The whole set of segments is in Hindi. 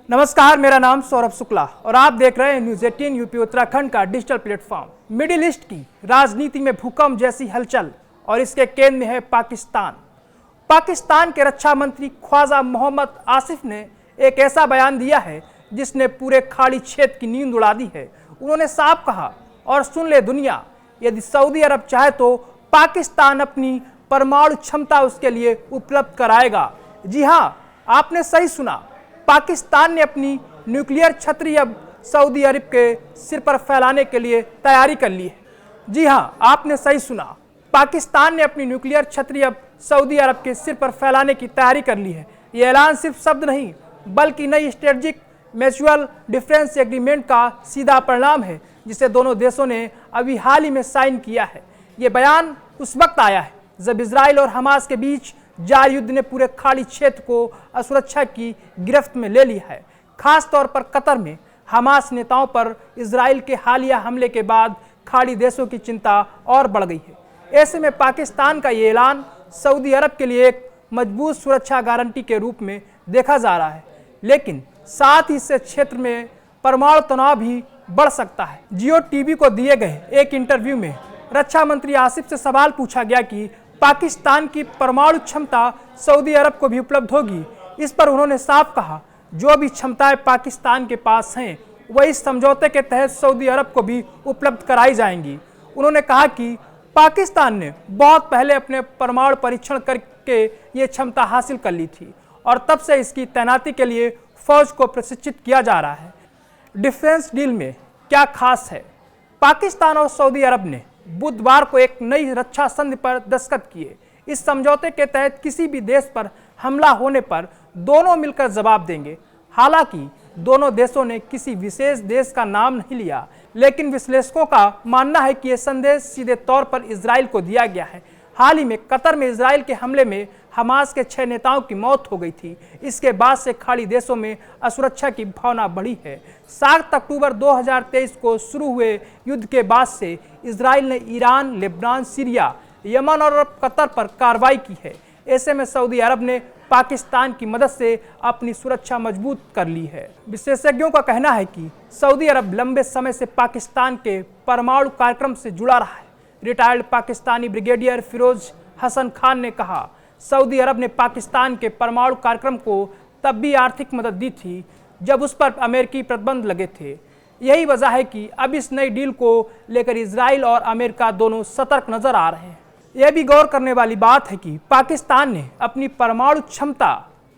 नमस्कार, मेरा नाम सौरभ शुक्ला और आप देख रहे हैं न्यूज़ 18 यूपी उत्तराखंड का डिजिटल प्लेटफॉर्म। मिडिल ईस्ट की राजनीति में भूकंप जैसी हलचल और इसके केंद्र में है पाकिस्तान। पाकिस्तान के रक्षा मंत्री ख्वाजा मोहम्मद आसिफ ने एक ऐसा बयान दिया है जिसने पूरे खाड़ी क्षेत्र की नींद उड़ा दी है। उन्होंने साफ कहा, और सुन ले दुनिया, यदि सऊदी अरब चाहे तो पाकिस्तान अपनी परमाणु क्षमता उसके लिए उपलब्ध कराएगा। जी हाँ, आपने सही सुना, पाकिस्तान ने अपनी न्यूक्लियर छतरी अब सऊदी अरब के सिर पर फैलाने के लिए तैयारी कर ली है। जी हाँ, आपने सही सुना, पाकिस्तान ने अपनी न्यूक्लियर छतरी अब सऊदी अरब के सिर पर फैलाने की तैयारी कर ली है। ये ऐलान सिर्फ शब्द नहीं बल्कि नई स्ट्रेटेजिक म्यूचुअल डिफेंस एग्रीमेंट का सीधा परिणाम है जिसे दोनों देशों ने अभी हाल ही में साइन किया है। ये बयान उस वक्त आया है जब इजराइल और हमास के बीच जारी युद्ध ने पूरे खाड़ी क्षेत्र को असुरक्षा की गिरफ्त में ले लिया है। खास तौर पर कतर में हमास नेताओं पर इजराइल के हालिया हमले के बाद खाड़ी देशों की चिंता और बढ़ गई है। ऐसे में पाकिस्तान का ये ऐलान सऊदी अरब के लिए एक मजबूत सुरक्षा गारंटी के रूप में देखा जा रहा है, लेकिन साथ ही इससे क्षेत्र में परमाणु तनाव भी बढ़ सकता है। जियो टीवी को दिए गए एक इंटरव्यू में रक्षा मंत्री आसिफ से सवाल पूछा गया कि पाकिस्तान की परमाणु क्षमता सऊदी अरब को भी उपलब्ध होगी। इस पर उन्होंने साफ कहा, जो भी क्षमताएं पाकिस्तान के पास हैं वह इस समझौते के तहत सऊदी अरब को भी उपलब्ध कराई जाएंगी। उन्होंने कहा कि पाकिस्तान ने बहुत पहले अपने परमाणु परीक्षण करके ये क्षमता हासिल कर ली थी और तब से इसकी तैनाती के लिए फौज को प्रशिक्षित किया जा रहा है। डिफेंस डील में क्या खास है? पाकिस्तान और सऊदी अरब ने बुधवार को एक नई रक्षा संधि पर दस्तखत किए। इस समझौते के तहत किसी भी देश पर हमला होने पर दोनों मिलकर जवाब देंगे। हालांकि दोनों देशों ने किसी विशेष देश का नाम नहीं लिया, लेकिन विश्लेषकों का मानना है कि यह संदेश सीधे तौर पर इजराइल को दिया गया है। हाल ही में कतर में इजराइल के हमले में हमास के 6 नेताओं की मौत हो गई थी। इसके बाद से खाड़ी देशों में असुरक्षा की भावना बढ़ी है। 7 अक्टूबर 2023 को शुरू हुए युद्ध के बाद से इजराइल ने ईरान, लेबनान, सीरिया, यमन और कतर पर कार्रवाई की है। ऐसे में सऊदी अरब ने पाकिस्तान की मदद से अपनी सुरक्षा मजबूत कर ली है। विशेषज्ञों का कहना है कि सऊदी अरब लंबे समय से पाकिस्तान के परमाणु कार्यक्रम से जुड़ा रहा है। रिटायर्ड पाकिस्तानी ब्रिगेडियर फिरोज हसन खान ने कहा, सऊदी अरब ने पाकिस्तान के परमाणु कार्यक्रम को तब भी आर्थिक मदद दी थी जब उस पर अमेरिकी प्रतिबंध लगे थे। यही वजह है कि अब इस नई डील को लेकर इजराइल और अमेरिका दोनों सतर्क नजर आ रहे हैं। यह भी गौर करने वाली बात है कि पाकिस्तान ने अपनी परमाणु क्षमता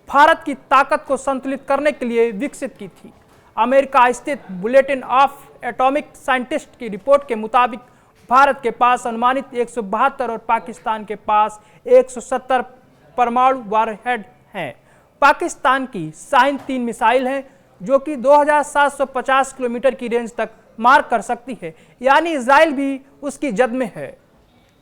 भारत की ताकत को संतुलित करने के लिए विकसित की थी। अमेरिका स्थित बुलेटिन ऑफ एटॉमिक साइंटिस्ट की रिपोर्ट के मुताबिक भारत के पास अनुमानित 172 और पाकिस्तान के पास 170 परमाणु वारहेड हैं। पाकिस्तान की शाहीन 3 मिसाइल हैं जो कि 2750 किलोमीटर की रेंज तक मार कर सकती है, यानी इजराइल भी उसकी जद में है।